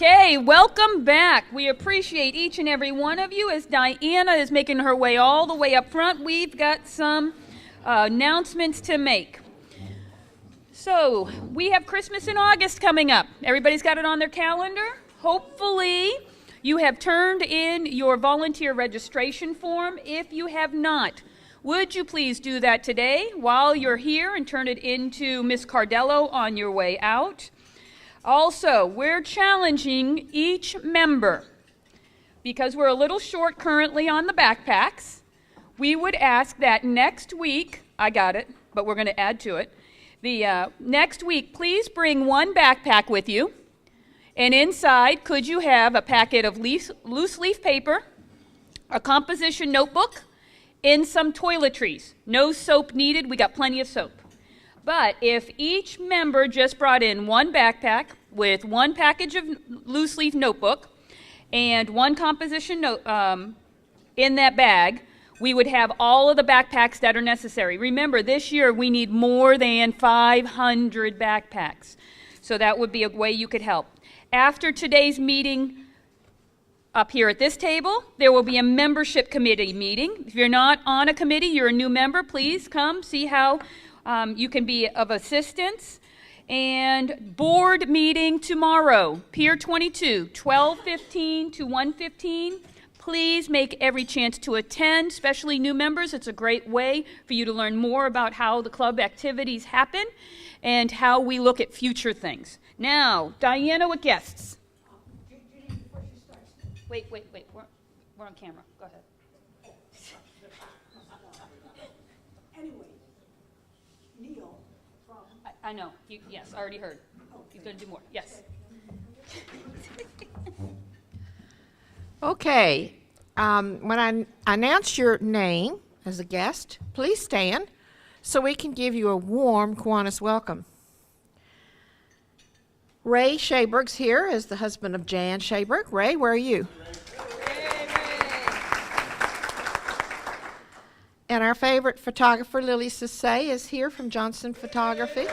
Okay, welcome back. We appreciate each and every one of you. As Diana is making her way all the way up front, we've got some announcements to make. So, we have Christmas in August coming up. Everybody's got it on their calendar. Hopefully, you have turned in your volunteer registration form. If you have not, would you please do that today while you're here and turn it into Miss Cardello on your way out? Also, we're challenging each member, because we're a little short currently on the backpacks. We would ask that next week, I got it, but we're going to add to it. Next week, please bring one backpack with you. And inside, could you have a packet of loose leaf paper, a composition notebook, and some toiletries. No soap needed. We got plenty of soap. But if each member just brought in one backpack with one package of loose leaf notebook and one composition note in that bag, we would have all of the backpacks that are necessary. Remember, this year we need more than 500 backpacks. So that would be a way you could help. After today's meeting up here at this table, there will be a membership committee meeting. If you're not on a committee, you're a new member, please come see how you can be of assistance. And board meeting tomorrow, Pier 22, 12:15 to 1:15. Please make every chance to attend, especially new members. It's a great way for you to learn more about how the club activities happen and how we look at future things. Now, Diana with guests. Wait. We're on camera. Go ahead. Anyway, Neil from... I know. Yes, I already heard. He's going to do more. Yes. Okay. When I announce your name as a guest, please stand so we can give you a warm Kiwanis welcome. Ray Shaberg's here as the husband of Jan Shaberg. Ray, where are you? And our favorite photographer, Lily Sissay, is here from Johnson Photography.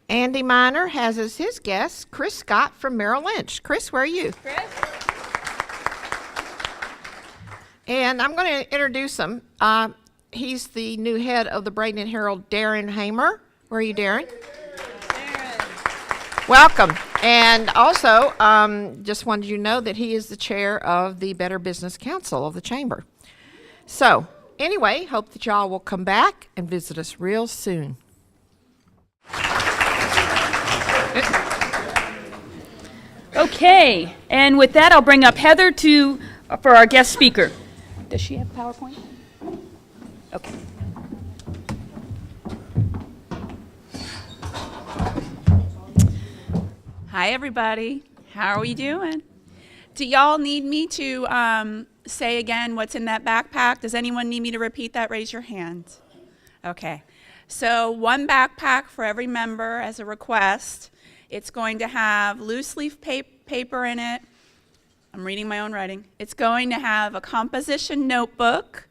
Andy Miner has as his guest Chris Scott from Merrill Lynch. Chris, where are you? Chris? And I'm going to introduce him. He's the new head of the Braden and Herald, Darren Hamer. Where are you, Darren? Darren. Welcome. And also, just wanted you to know that he is the chair of the Better Business Council of the Chamber. So, anyway, hope that y'all will come back and visit us real soon. Okay, and with that, I'll bring up Heather for our guest speaker. Does she have PowerPoint? Okay. Hi, everybody. How are we doing? Do y'all need me to say again what's in that backpack? Does anyone need me to repeat that? Raise your hand. Okay. So one backpack for every member as a request. It's going to have loose leaf paper in it. I'm reading my own writing. It's going to have a composition notebook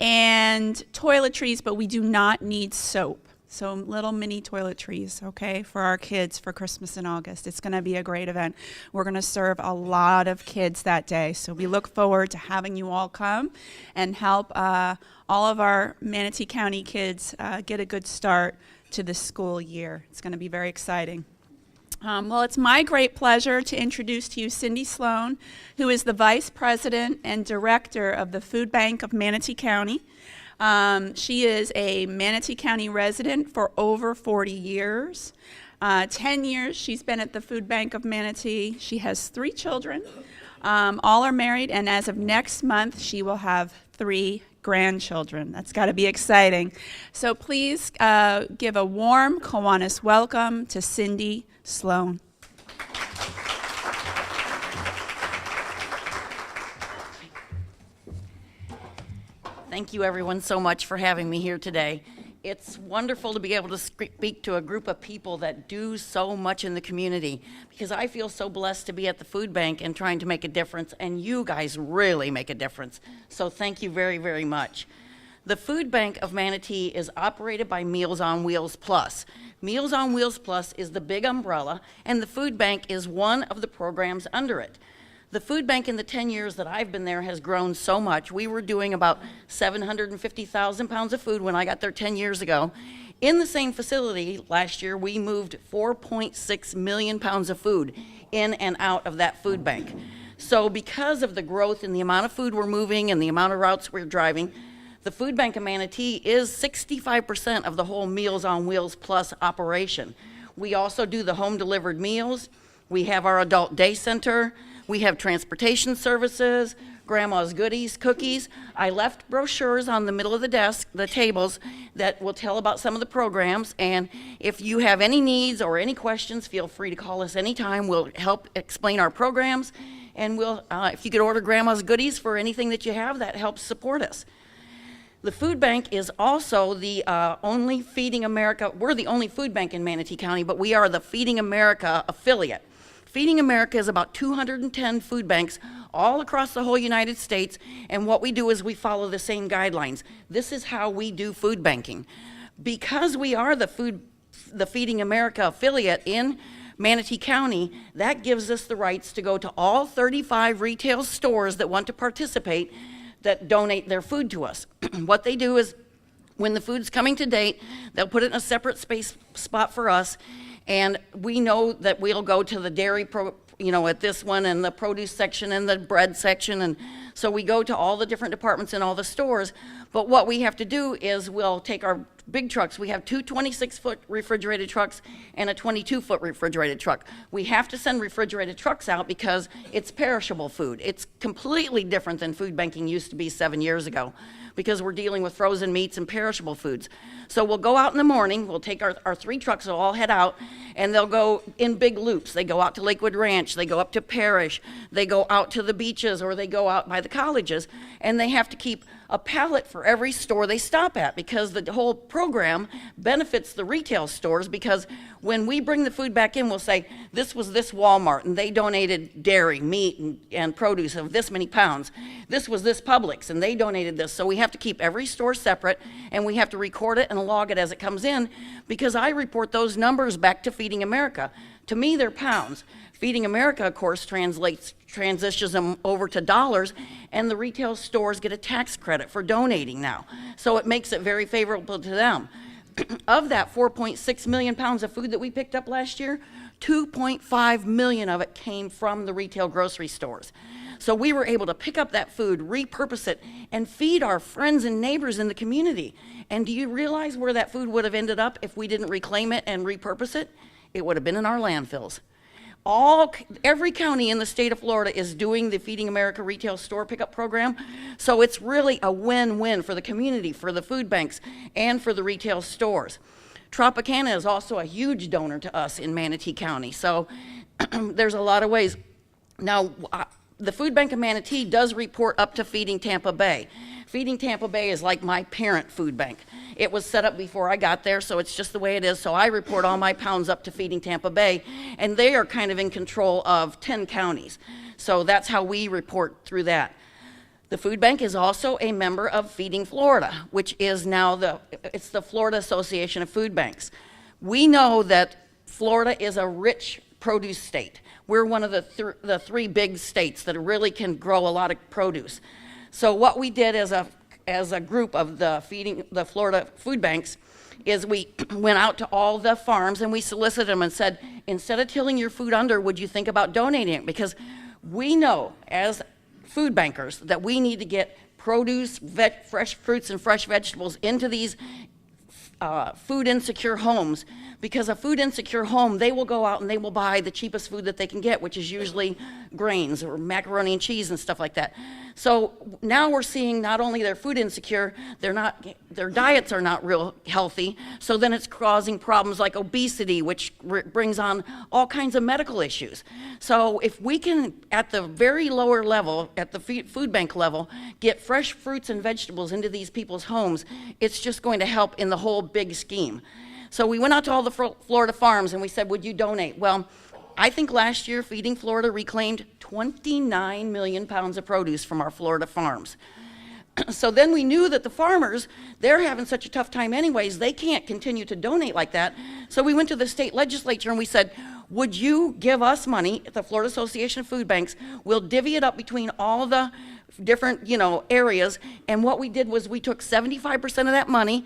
and toiletries, but we do not need soap. So little mini toiletries, okay, for our kids for Christmas in August. It's going to be a great event. We're going to serve a lot of kids that day. So we look forward to having you all come and help all of our Manatee County kids get a good start to the school year. It's going to be very exciting. Well, it's my great pleasure to introduce to you Cindy Sloan, who is the Vice President and Director of the Food Bank of Manatee County. She is a Manatee County resident for over 40 years. 10 years she's been at the Food Bank of Manatee. She has 3 children. All are married, and as of next month, she will have 3 grandchildren. That's got to be exciting. So please give a warm Kiwanis welcome to Cindy Sloan. Thank you everyone so much for having me here today. It's wonderful to be able to speak to a group of people that do so much in the community, because I feel so blessed to be at the food bank and trying to make a difference, and you guys really make a difference. So thank you very, very much. The Food Bank of Manatee is operated by Meals on Wheels Plus. Meals on Wheels Plus is the big umbrella, and the food bank is one of the programs under it. The food bank in the 10 years that I've been there has grown so much. We were doing about 750,000 pounds of food when I got there 10 years ago. In the same facility last year, we moved 4.6 million pounds of food in and out of that food bank. So because of the growth in the amount of food we're moving and the amount of routes we're driving, the Food Bank of Manatee is 65% of the whole Meals on Wheels Plus operation. We also do the home delivered meals. We have our adult day center. We have transportation services, grandma's goodies, cookies. I left brochures on the middle of the desk, the tables, that will tell about some of the programs. And if you have any needs or any questions, feel free to call us anytime. We'll help explain our programs. And we'll, if you could order grandma's goodies for anything that you have, that helps support us. The food bank is also the only Feeding America. We're the only food bank in Manatee County, but we are the Feeding America affiliate. Feeding America is about 210 food banks all across the whole United States, and what we do is we follow the same guidelines. This is how we do food banking. Because we are the Feeding America affiliate in Manatee County, that gives us the rights to go to all 35 retail stores that want to participate, that donate their food to us. What they do is, when the food's coming to date, they'll put it in a separate spot for us, and we know that we'll go to the dairy, at this one, and the produce section and the bread section, and so we go to all the different departments in all the stores. But what we have to do is we'll take our big trucks. We have 2 26-foot refrigerated trucks and a 22-foot refrigerated truck. We have to send refrigerated trucks out because it's perishable food. It's completely different than food banking used to be 7 years ago, because we're dealing with frozen meats and perishable foods. So we'll go out in the morning, we'll take our 3 trucks, they'll all head out, and they'll go in big loops. They go out to Lakewood Ranch, they go up to Parrish, they go out to the beaches, or they go out by the colleges, and they have to keep a pallet for every store they stop at, because the whole program benefits the retail stores, because when we bring the food back in, we'll say, this was this Walmart, and they donated dairy, meat, and produce of this many pounds. This was this Publix, and they donated this. So we have to keep every store separate, and we have to record it and log it as it comes in, because I report those numbers back to Feeding America. To me, they're pounds. Feeding America, of course, transitions them over to dollars, and the retail stores get a tax credit for donating now. So it makes it very favorable to them. Of that 4.6 million pounds of food that we picked up last year, 2.5 million of it came from the retail grocery stores. So we were able to pick up that food, repurpose it, and feed our friends and neighbors in the community. And do you realize where that food would have ended up if we didn't reclaim it and repurpose it? It would have been in our landfills. Every county in the state of Florida is doing the Feeding America retail store pickup program, so it's really a win-win for the community, for the food banks, and for the retail stores. Tropicana is also a huge donor to us in Manatee County, so there's a lot of ways. Now, the Food Bank of Manatee does report up to Feeding Tampa Bay. Feeding Tampa Bay is like my parent food bank. It was set up before I got there, so it's just the way it is. So I report all my pounds up to Feeding Tampa Bay, and they are kind of in control of 10 counties. So that's how we report through that. The food bank is also a member of Feeding Florida, which is now it's the Florida Association of Food Banks. We know that Florida is a rich produce state. We're one of the 3 big states that really can grow a lot of produce. So what we did as a group of the Florida food banks, is we went out to all the farms and we solicited them and said, instead of tilling your food under, would you think about donating it? Because we know as food bankers that we need to get produce, fresh fruits and fresh vegetables into these food insecure homes, because a food insecure home, they will go out and they will buy the cheapest food that they can get, which is usually grains or macaroni and cheese and stuff like that. So now we're seeing not only they're food insecure, their diets are not real healthy, so then it's causing problems like obesity, which brings on all kinds of medical issues. So if we can, at the very lower level, at the food bank level, get fresh fruits and vegetables into these people's homes, it's just going to help in the whole big scheme. So we went out to all the Florida farms and we said, would you donate? Well, I think last year Feeding Florida reclaimed 29 million pounds of produce from our Florida farms. So then we knew that the farmers, they're having such a tough time anyways, they can't continue to donate like that. So we went to the state legislature and we said, would you give us money at the Florida Association of Food Banks? We'll divvy it up between all the different, areas. And what we did was we took 75% of that money.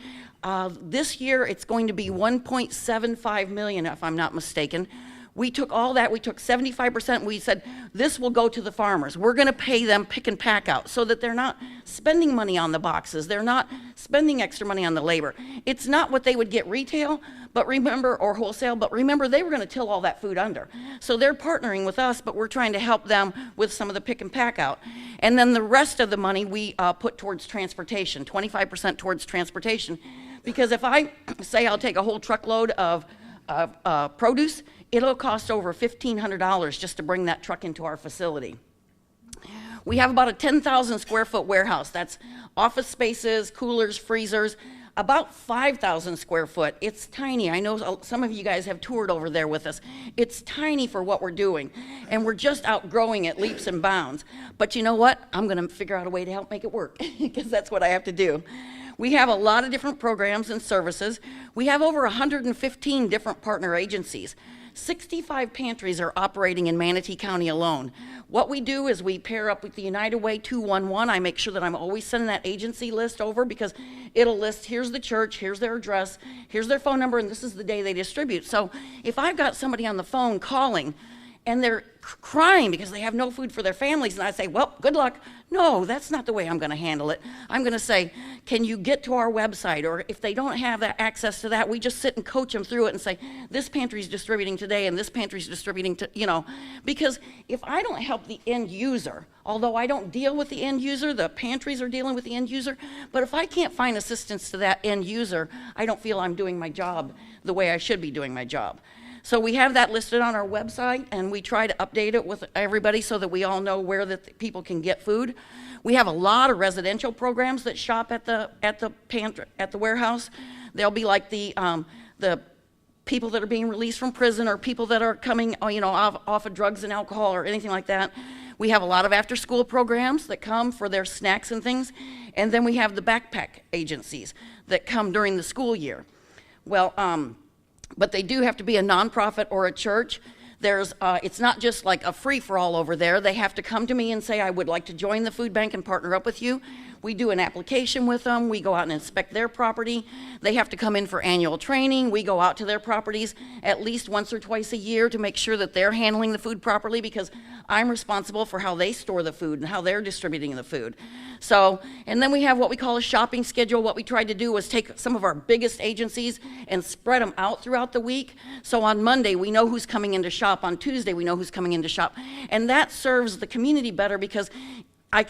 This year it's going to be 1.75 million, if I'm not mistaken. We took all that, we took 75%, we said, this will go to the farmers. We're gonna pay them pick and pack out so that they're not spending money on the boxes, they're not spending extra money on the labor. It's not what they would get retail, but remember, or wholesale, but remember they were gonna till all that food under. So they're partnering with us, but we're trying to help them with some of the pick and pack out. And then the rest of the money we put towards transportation, 25% towards transportation. Because if I say I'll take a whole truckload of produce, it'll cost over $1,500 just to bring that truck into our facility. We have about a 10,000 square foot warehouse. That's office spaces, coolers, freezers, about 5,000 square foot. It's tiny. I know some of you guys have toured over there with us. It's tiny for what we're doing, and we're just outgrowing it leaps and bounds. But you know what? I'm gonna figure out a way to help make it work, because that's what I have to do. We have a lot of different programs and services. We have over 115 different partner agencies. 65 pantries are operating in Manatee County alone. What we do is we pair up with the United Way 211. I make sure that I'm always sending that agency list over, because it'll list, here's the church, here's their address, here's their phone number, and this is the day they distribute. So if I've got somebody on the phone calling and they're crying because they have no food for their families, and I say, well, good luck. No, that's not the way I'm gonna handle it. I'm gonna say, can you get to our website? Or if they don't have that access to that, we just sit and coach them through it and say, this pantry's distributing today and this pantry's distributing to, because if I don't help the end user, although I don't deal with the end user, the pantries are dealing with the end user, but if I can't find assistance to that end user, I don't feel I'm doing my job the way I should be doing my job. So we have that listed on our website, and we try to update it with everybody so that we all know where the people can get food. We have a lot of residential programs that shop at the warehouse. They'll be like the people that are being released from prison, or people that are coming, off of drugs and alcohol or anything like that. We have a lot of after-school programs that come for their snacks and things, and then we have the backpack agencies that come during the school year. Well, but they do have to be a nonprofit or a church. It's not just like a free-for-all over there. They have to come to me and say, I would like to join the food bank and partner up with you. We do an application with them. We go out and inspect their property. They have to come in for annual training. We go out to their properties at least once or twice a year to make sure that they're handling the food properly, because I'm responsible for how they store the food and how they're distributing the food. So, and then we have what we call a shopping schedule. What we tried to do was take some of our biggest agencies and spread them out throughout the week. So on Monday, we know who's coming in to shop. On Tuesday, we know who's coming in to shop. And that serves the community better, because I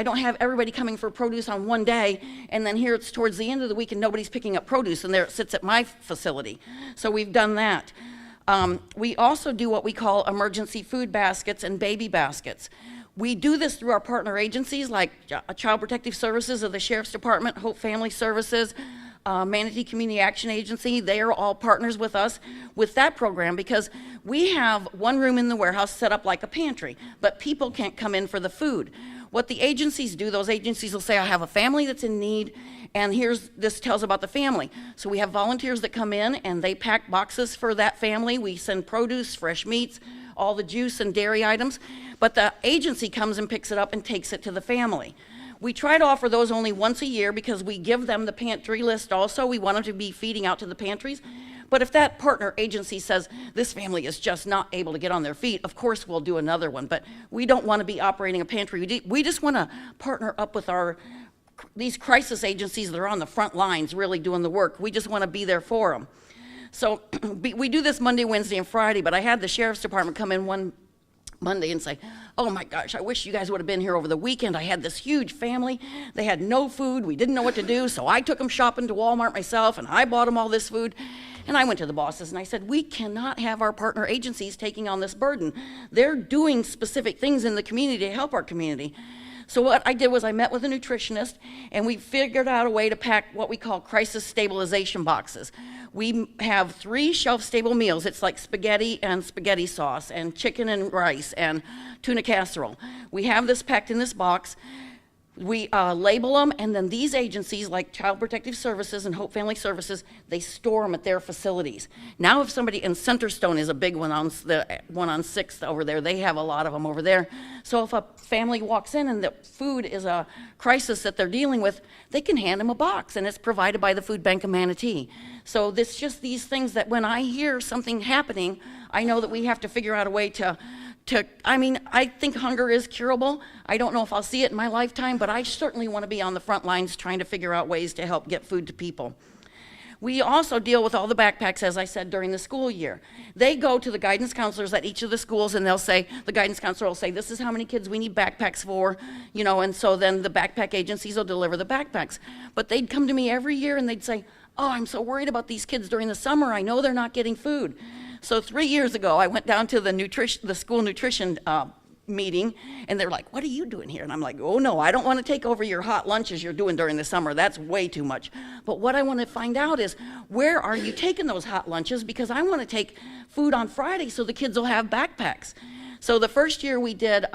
don't have everybody coming for produce on one day, and then here it's towards the end of the week and nobody's picking up produce, and there it sits at my facility. So we've done that. We also do what we call emergency food baskets and baby baskets. We do this through our partner agencies like Child Protective Services of the Sheriff's Department, Hope Family Services, Manatee Community Action Agency. They are all partners with us with that program, because we have one room in the warehouse set up like a pantry, but people can't come in for the food. What the agencies do, those agencies will say, I have a family that's in need, and this tells about the family. So we have volunteers that come in and they pack boxes for that family. We send produce, fresh meats, all the juice and dairy items, but the agency comes and picks it up and takes it to the family. We try to offer those only once a year because we give them the pantry list also. We want them to be feeding out to the pantries. But if that partner agency says this family is just not able to get on their feet, of course we'll do another one. But we don't want to be operating a pantry. We just want to partner up with these crisis agencies that are on the front lines really doing the work. We just want to be there for them. So we do this Monday, Wednesday, and Friday, but I had the sheriff's department come in one Monday and say, oh my gosh, I wish you guys would have been here over the weekend. I had this huge family. They had no food. We didn't know what to do, so I took them shopping to Walmart myself, and I bought them all this food. And I went to the bosses and I said, we cannot have our partner agencies taking on this burden. They're doing specific things in the community to help our community. So what I did was I met with a nutritionist, and we figured out a way to pack what we call crisis stabilization boxes. We have 3 shelf-stable meals. It's like spaghetti and spaghetti sauce and chicken and rice and tuna casserole. We have this packed in this box. We label them, and then these agencies like Child Protective Services and Hope Family Services, they store them at their facilities. Now if somebody, and Centerstone is a big one, on the one on 6th over there, they have a lot of them over there. So if a family walks in and the food is a crisis that they're dealing with, they can hand them a box, and it's provided by the Food Bank of Manatee. So it's just these things that when I hear something happening, I know that we have to figure out a way I think hunger is curable. I don't know if I'll see it in my lifetime, but I certainly want to be on the front lines trying to figure out ways to help get food to people. We also deal with all the backpacks, as I said, during the school year. They go to the guidance counselors at each of the schools, and the guidance counselor will say, this is how many kids we need backpacks for, and so then the backpack agencies will deliver the backpacks. But they'd come to me every year and they'd say, oh, I'm so worried about these kids during the summer. I know they're not getting food. So 3 years ago, I went down to the school nutrition meeting, and they're like, what are you doing here? And I'm like, oh no, I don't want to take over your hot lunches you're doing during the summer. That's way too much. But what I want to find out is, where are you taking those hot lunches? Because I want to take food on Friday so the kids will have backpacks. So the first year we did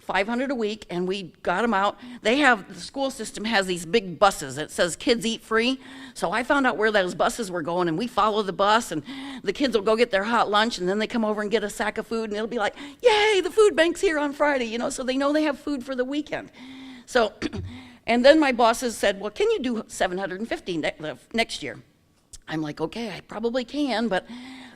500 a week, and we got them out. The school system has these big buses. It says kids eat free. So I found out where those buses were going, and we follow the bus, and the kids will go get their hot lunch, and then they come over and get a sack of food, and it'll be like, yay, the food bank's here on Friday, so they know they have food for the weekend. So, and then my bosses said, well, can you do 750 next year? I'm like, okay, I probably can, but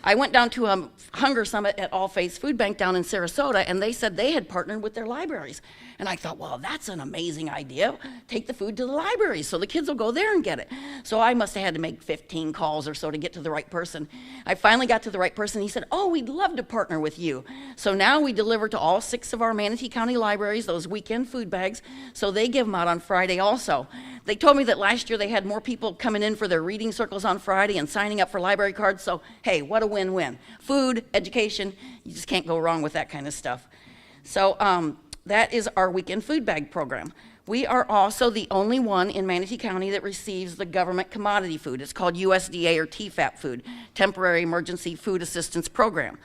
I went down to a hunger summit at All Faiths Food Bank down in Sarasota, and they said they had partnered with their libraries. And I thought, well, that's an amazing idea. Take the food to the libraries so the kids will go there and get it. So I must have had to make 15 calls or so to get to the right person. I finally got to the right person. He said, oh, we'd love to partner with you. So now we deliver to all 6 of our Manatee County libraries those weekend food bags, so they give them out on Friday also. They told me that last year they had more people coming in for their reading circles on Friday and signing up for library cards, so hey, what a win-win. Food, education, you just can't go wrong with that kind of stuff. So that is our weekend food bag program. We are also the only one in Manatee County that receives the government commodity food. It's called USDA or TFAP food, Temporary Emergency Food Assistance Program.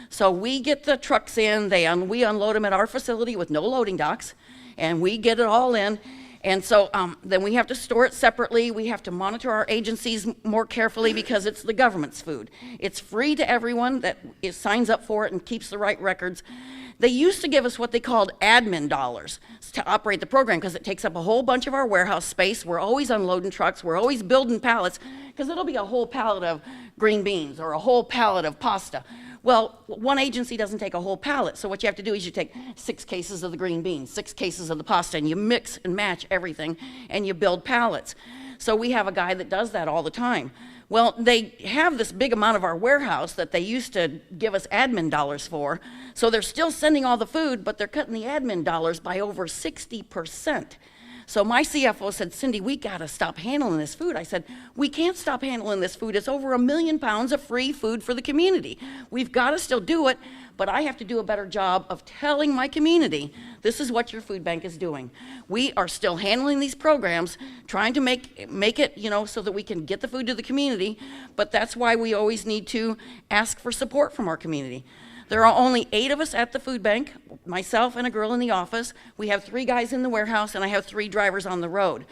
So we get the trucks in, we unload them at our facility with no loading docks, and we get it all in. And so then we have to store it separately. We have to monitor our agencies more carefully because it's the government's food. It's free to everyone that signs up for it and keeps the right records. They used to give us what they called admin dollars to operate the program because it takes up a whole bunch of our warehouse space. We're always unloading trucks. We're always building pallets because it'll be a whole pallet of green beans or a whole pallet of pasta. Well, one agency doesn't take a whole pallet, so what you have to do is you take 6 cases of the green beans, 6 cases of the pasta, and you mix and match everything, and you build pallets. So we have a guy that does that all the time. Well, they have this big amount of our warehouse that they used to give us admin dollars for, so they're still sending all the food, but they're cutting the admin dollars by over 60%. So my CFO said, Cindy, we got to stop handling this food. I said, we can't stop handling this food. It's over 1 million pounds of free food for the community. We've got to still do it, but I have to do a better job of telling my community, this is what your food bank is doing. We are still handling these programs, trying to make it, so that we can get the food to the community, but that's why we always need to ask for support from our community. There are only 8 of us at the food bank, myself and a girl in the office. We have 3 guys in the warehouse, and I have 3 drivers on the road.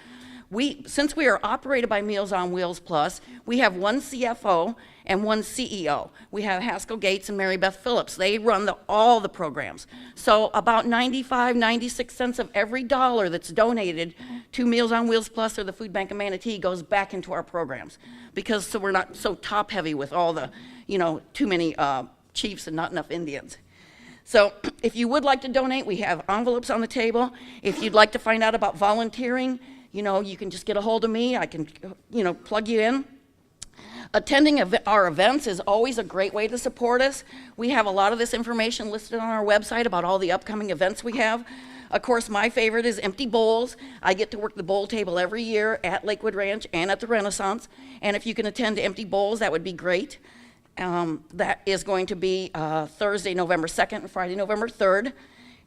Since we are operated by Meals on Wheels Plus, we have one CFO and one CEO. We have Haskell Gates and Mary Beth Phillips. They run all the programs. So about 95, 96 cents of every dollar that's donated to Meals on Wheels Plus or the Food Bank of Manatee goes back into our programs, because so we're not so top heavy with all the, too many chiefs and not enough Indians. So if you would like to donate, we have envelopes on the table. If you'd like to find out about volunteering, you can just get a hold of me. I can, plug you in. Attending our events is always a great way to support us. We have a lot of this information listed on our website about all the upcoming events we have. Of course, my favorite is Empty Bowls. I get to work the bowl table every year at Lakewood Ranch and at the Renaissance. And if you can attend Empty Bowls, that would be great. That is going to be Thursday, November 2nd and Friday, November 3rd.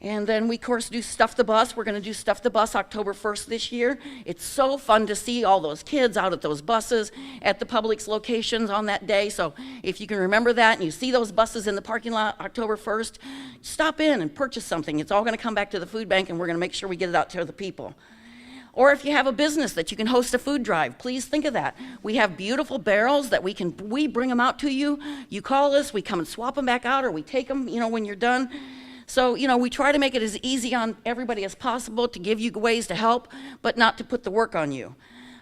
And then we, of course, do Stuff the Bus. We're going to do Stuff the Bus October 1st this year. It's so fun to see all those kids out at those buses at the Publix locations on that day. So if you can remember that and you see those buses in the parking lot October 1st, stop in and purchase something. It's all going to come back to the food bank, and we're going to make sure we get it out to the people. Or if you have a business that you can host a food drive, please think of that. We have beautiful barrels that we bring them out to you. You call us, we come and swap them back out, or we take them, when you're done. So, we try to make it as easy on everybody as possible to give you ways to help, but not to put the work on you.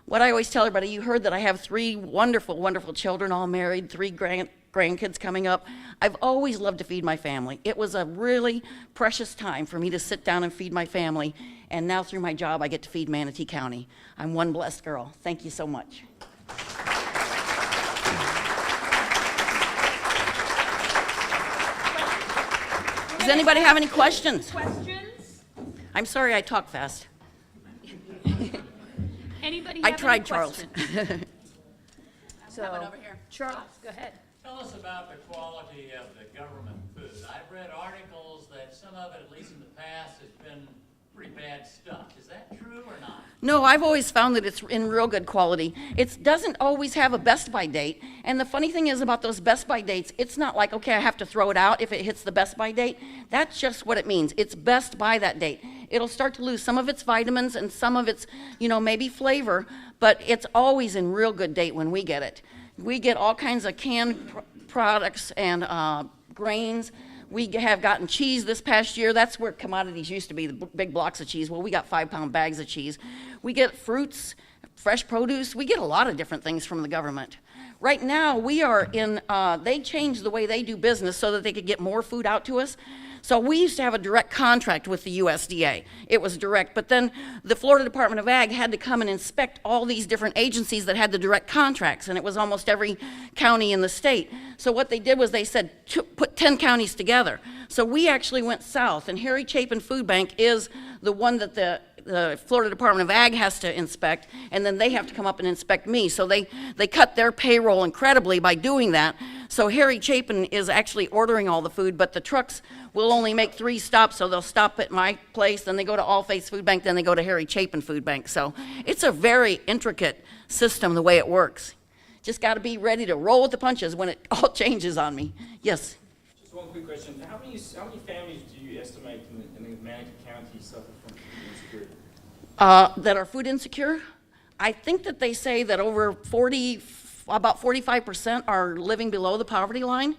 What I always tell everybody, you heard that I have 3 wonderful, wonderful children, all married, 3 grandkids coming up. I've always loved to feed my family. It was a really precious time for me to sit down and feed my family, and now through my job, I get to feed Manatee County. I'm one blessed girl. Thank you so much. Does anybody have any questions? Questions? I'm sorry I talk fast. Anybody I have tried, any Charles. questions? So, over here. Charles, go ahead. Tell us about the quality of the government food. I've read articles that some of it, at least in the past, has been pretty bad stuff. Is that true or not? No, I've always found that it's in real good quality. It doesn't always have a best by date. And the funny thing is about those best by dates, it's not like, okay, I have to throw it out if it hits the best by date. That's just what it means. It's best by that date. It'll start to lose some of its vitamins and some of its, maybe flavor, but it's always in real good date when we get it. We get all kinds of canned products and grains. We have gotten cheese this past year. That's where commodities used to be, the big blocks of cheese. Well, we got 5-pound bags of cheese. We get fruits, fresh produce. We get a lot of different things from the government. Right now, we are in, they changed the way they do business so that they could get more food out to us. So we used to have a direct contract with the USDA. It was direct, but then the Florida Department of Ag had to come and inspect all these different agencies that had the direct contracts, and it was almost every county in the state. So what they did was they said, put 10 counties together. So we actually went south, and Harry Chapin Food Bank is the one that the Florida Department of Ag has to inspect, and then they have to come up and inspect me. So they cut their payroll incredibly by doing that. So Harry Chapin is actually ordering all the food, but the trucks will only make 3 stops, so they'll stop at my place, then they go to All Faiths Food Bank, then they go to Harry Chapin Food Bank. So it's a very intricate system the way it works. Just got to be ready to roll with the punches when it all changes on me. Yes? Just one quick question. How many families do you estimate in the Manatee County suffer from food insecurity? That are food insecure? I think that they say that about 45% are living below the poverty line.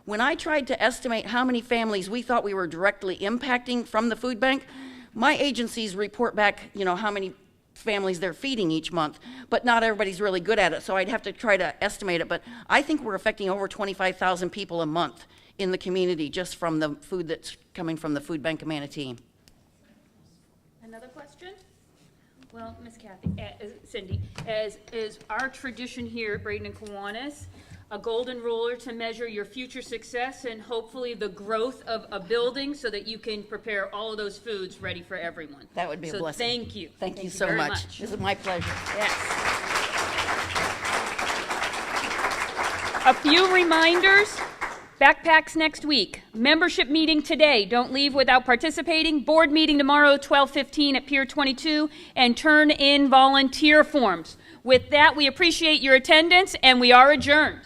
When I tried to estimate how many families we thought we were directly impacting from the food bank, my agencies report back, how many families they're feeding each month, but not everybody's really good at it, so I'd have to try to estimate it. But I think we're affecting over 25,000 people a month in the community just from the food that's coming from the Food Bank of Manatee. Another question? Well, Miss Kathy, Cindy, as is our tradition here at Braden and Kiwanis, a golden ruler to measure your future success and hopefully the growth of a building so that you can prepare all of those foods ready for everyone. That would be a blessing. Thank you. Thank you so very much. This is my pleasure. Yes. A few reminders. Backpacks next week. Membership meeting today. Don't leave without participating. Board meeting tomorrow, 12:15 at Pier 22, and turn in volunteer forms. With that, we appreciate your attendance, and we are adjourned.